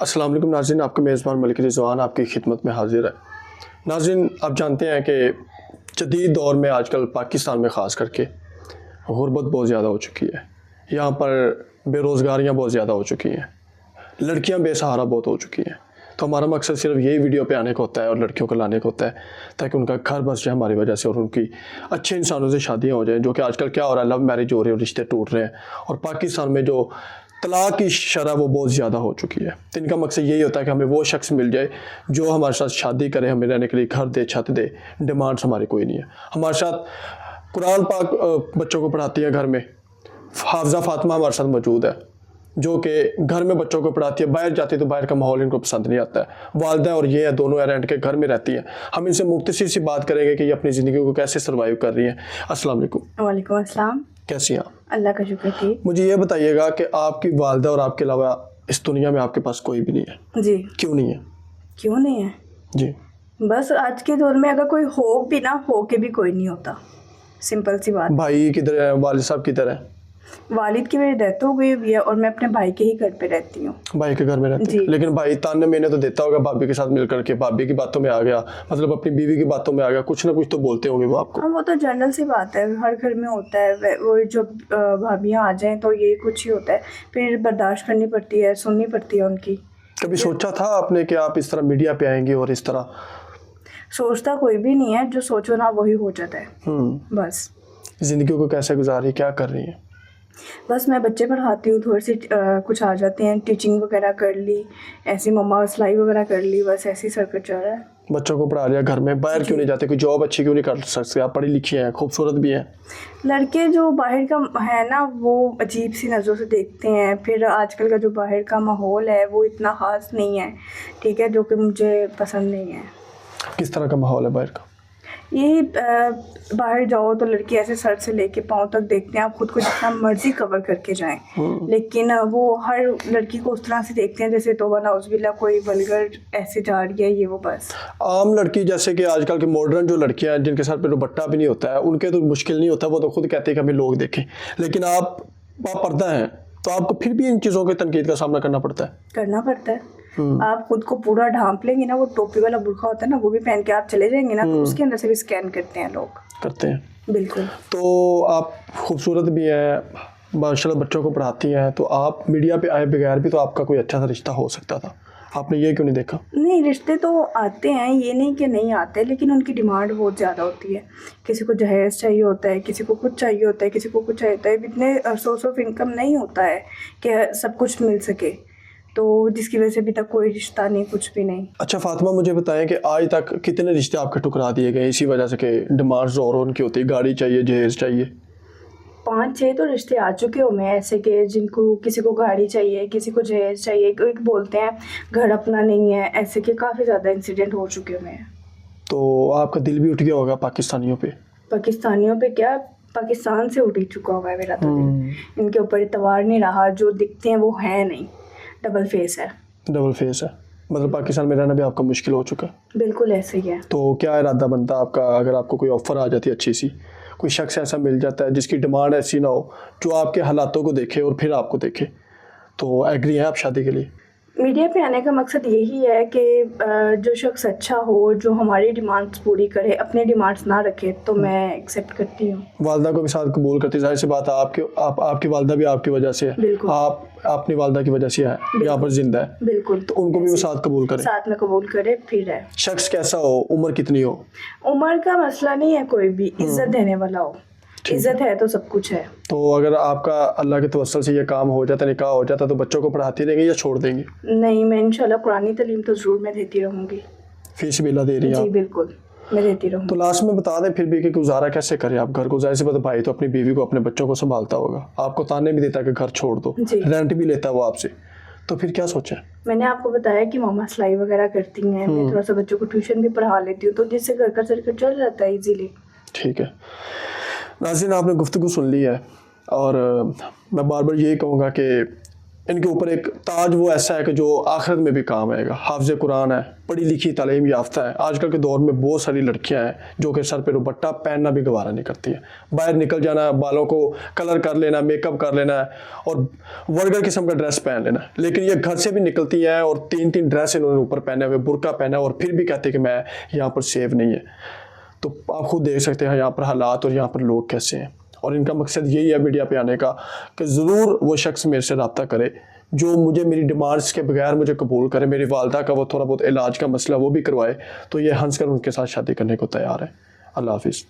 अस्सलाम वालेकुम नाज़रीन, आपका मेज़बान मलिक रिज़वान आपकी खिदमत में हाजिर है। नाज़रीन, आप जानते हैं कि जदीद दौर में आजकल पाकिस्तान में ख़ास करके गुर्बत बहुत ज़्यादा हो चुकी है। यहाँ पर बेरोज़गारियाँ बहुत ज़्यादा हो चुकी हैं, लड़कियाँ बेसहारा बहुत हो चुकी हैं। तो हमारा मकसद सिर्फ यही वीडियो पे आने का होता है और लड़कियों को लाने का होता है ताकि उनका घर बस जाए हमारी वजह से और उनकी अच्छे इंसानों से शादियाँ हो जाएँ। जो कि आजकल क्या हो रहा है, लव मैरिज हो रही है, रिश्ते टूट रहे हैं और पाकिस्तान में जो तलाक की शरह वो बहुत ज़्यादा हो चुकी है। तो इनका मकसद यही होता है कि हमें वो शख्स मिल जाए जो हमारे साथ शादी करे, हमें रहने के लिए घर दे, छत दे। डिमांड्स हमारी कोई नहीं है। हमारे साथ कुरान पाक बच्चों को पढ़ाती है घर में, हाफजा फातिमा हमारे साथ मौजूद है जो कि घर में बच्चों को पढ़ाती है। बाहर जाती है तो बाहर का माहौल इनको पसंद नहीं आता है। वालदा और ये है दोनों रेंट के घर में रहती हैं। हम इनसे मुख्तसर सी बात करेंगे कि ये अपनी ज़िंदगी को कैसे सर्वाइव कर रही हैं। अस्सलाम वालेकुम। वालेकुम अस्सलाम। कैसी हैं आप? अल्लाह का शुक्र ठीक। मुझे ये बताइएगा कि आपकी वालदा और आपके अलावा इस दुनिया में आपके पास कोई भी नहीं है? जी। क्यों नहीं है? क्यों नहीं है? जी। बस आज के दौर में अगर कोई हो भी ना, हो के भी कोई नहीं होता। सिंपल सी बात। भाई किधर है? वालिद साहब किधर है? वालिद की मेरी डेथ हो गई हुई है और मैं अपने भाई के ही घर पे रहती हूँ। भाई के घर में रहते हैं? लेकिन भाई ताने मैंने तो देता होगा भाभी के साथ मिलकर के, भाभी की बातों में आ गया, मतलब अपनी बीवी की बातों में आ गया, कुछ ना कुछ तो बोलते होंगे वो आपको। हाँ, वो तो जनरल सी बात है, हर घर में होता है। वो जो भाभियाँ आ जाएं तो ये कुछ ही होता है, फिर बर्दाश्त करनी पड़ती है, सुननी पड़ती है उनकी। कभी सोचा था आपने कि आप इस तरह मीडिया पे आएंगे और इस तरह? सोचता कोई भी नहीं है, जो सोचो ना वही हो जाता है। बस जिंदगी को कैसे गुजारी, क्या कर रही है? बस मैं बच्चे पढ़ाती हूँ, थोड़ी सी कुछ आ जाते हैं, टीचिंग वगैरह कर ली, ऐसी मम्मा सिलाई वगैरह कर ली, बस ऐसी सर्कट चल रहा है। बच्चों को पढ़ा लिया घर में, बाहर क्यों नहीं जाते? कोई जॉब अच्छी क्यों नहीं कर सकते? आप पढ़ी लिखी हैं, खूबसूरत भी हैं। लड़के जो बाहर का है ना, वो अजीब सी नज़रों से देखते हैं। फिर आजकल का जो बाहर का माहौल है वो इतना ख़ास नहीं है, ठीक है, जो कि मुझे पसंद नहीं है। किस तरह का माहौल है बाहर का? यही बाहर जाओ तो लड़की ऐसे सर से लेके पाँव तक देखते हैं, आप खुद को जितना मर्जी कवर करके जाएं, लेकिन वो हर लड़की को उस तरह से देखते हैं जैसे तौबा नाउज़ुबिल्लाह कोई वल्गर ऐसे जा रही है ये वो। बस आम लड़की जैसे कि आजकल की मॉडर्न जो लड़कियां हैं जिनके सर पे दुपट्टा भी नहीं होता है, उनके तो मुश्किल नहीं होता, वो तो खुद कहते हैं कि हमें लोग देखें। लेकिन आप पर्दा हैं तो आपको फिर भी इन चीज़ों के तनकीद का सामना करना पड़ता है। करना पड़ता है। आप खुद को पूरा ढांप लेंगे ना, वो टोपी वाला बुर्का होता है ना, वो भी पहन के आप चले जाएंगे ना, तो उसके अंदर से भी स्कैन करते हैं लोग। करते हैं, बिल्कुल। तो आप खूबसूरत भी हैं, माशाल्लाह बच्चों को पढ़ाती हैं, तो आप मीडिया पे आए बगैर भी तो आपका कोई अच्छा सा रिश्ता हो सकता था, आपने ये क्यों नहीं देखा? नहीं, रिश्ते तो आते हैं, ये नहीं कि नहीं आते, लेकिन उनकी डिमांड बहुत ज़्यादा होती है। किसी को जहेज़ चाहिए होता है, किसी को कुछ चाहिए होता है, किसी को कुछ चाहिए होता है। इतने सोर्स ऑफ इनकम नहीं होता है कि सब कुछ मिल सके, तो जिसकी वजह से अभी तक कोई रिश्ता नहीं, कुछ भी नहीं। अच्छा फातिमा, मुझे बताएं कि आज तक कितने रिश्ते आपके ठुकरा दिए गए इसी वजह से कि डिमांड्स और उनकी होती है, गाड़ी चाहिए, जहेज़ चाहिए? 5-6 तो रिश्ते आ चुके हो मैं ऐसे कि जिनको किसी को गाड़ी चाहिए, किसी को जहेज चाहिए, कोई बोलते हैं घर अपना नहीं है, ऐसे के काफ़ी ज़्यादा इंसिडेंट हो चुके हैं। तो आपका दिल भी उठ गया होगा पाकिस्तानियों पे? पाकिस्तानियों पे क्या, पाकिस्तान से उठ ही चुका हुआ है मेरा तो दिल। इनके ऊपर इतवार नहीं रहा, जो दिखते हैं वो है नहीं, डबल फेस है। डबल फेस है, मतलब पाकिस्तान में रहना भी आपका मुश्किल हो चुका है। बिल्कुल ऐसे ही है। तो क्या इरादा बनता आपका अगर आपको कोई ऑफ़र आ जाती है अच्छी सी, कोई शख्स ऐसा मिल जाता है जिसकी डिमांड ऐसी ना हो, जो आपके हालातों को देखे और फिर आपको देखे, तो एग्री हैं आप शादी के लिए? मीडिया पे आने का मकसद यही है कि जो शख्स अच्छा हो, जो हमारी डिमांड्स पूरी करे, अपने डिमांड्स ना रखे, तो मैं एक्सेप्ट करती हूँ। वालदा को भी साथ कबूल करती, जाहिर सी बात है आपकी वालदा भी आपकी वजह से है, आप अपनी वालदा की वजह से है यहाँ पर जिंदा है। बिल्कुल। तो उनको भी वो साथ कबूल करे, साथ में कबूल करे। फिर है शख्स कैसा हो, उम्र कितनी हो? उम्र का मसला नहीं है, कोई भी इज्जत देने वाला हो। इज्जत है तो सब कुछ है। तो अगर आपका अल्लाह के तवस्सुल से ये काम हो जाता, निकाह हो जाता, तो बच्चों को पढ़ाती रहेंगी या छोड़ देंगी? नहीं, मैं इंशाल्लाह कुरानी तालीम तो ज़रूर मैं देती रहूँगी। फीस बिला दे रही हैं? जी बिल्कुल, मैं देती रहूँगी। तो लास्ट में बता दें फिर भी कि गुजारा कैसे करें आप घर को? जाहिर सी बात, भाई तो अपनी बीवी को, अपने बच्चों को संभालता होगा, आपको ताने भी देता है कि घर छोड़ दो, रेंट भी लेता है वो आपसे, तो फिर क्या सोचा? मैंने आपको बताया कि मामा सिलाई वगैरह करती हैं, मैं थोड़ा सा बच्चों को ट्यूशन भी पढ़ा लेती हूँ, तो जिससे घर का सर्कल चल जाता है इजीली। ठीक है नाज़रीन, आपने गुफ्तगू सुन ली है और मैं बार बार यही कहूँगा कि इनके ऊपर एक ताज वो ऐसा है कि जो आखिरत में भी काम आएगा। हाफिज़ कुरान है, पढ़ी लिखी तालीम याफ्ता है। आजकल के दौर में बहुत सारी लड़कियां हैं जो कि सर पे दुपट्टा पहनना भी गवारा नहीं करती हैं। बाहर निकल जाना, बालों को कलर कर लेना, मेकअप कर लेना है और वर्गर किस्म का ड्रेस पहन लेना, लेकिन ये घर से भी निकलती हैं और 3-3 ड्रेस इन्होंने ऊपर पहने हुए, बुरका पहना और फिर भी कहते हैं कि मैं यहाँ पर सेफ नहीं है। तो आप खुद देख सकते हैं यहाँ पर हालात और यहाँ पर लोग कैसे हैं। और इनका मकसद यही है मीडिया पे आने का कि ज़रूर वो शख्स मेरे से रब्ता करे जो मुझे मेरी डिमांड्स के बगैर मुझे कबूल करे, मेरी वालदा का वो थोड़ा बहुत इलाज का मसला वो भी करवाए, तो ये हंस कर उनके साथ शादी करने को तैयार है। अल्लाह हाफिज़।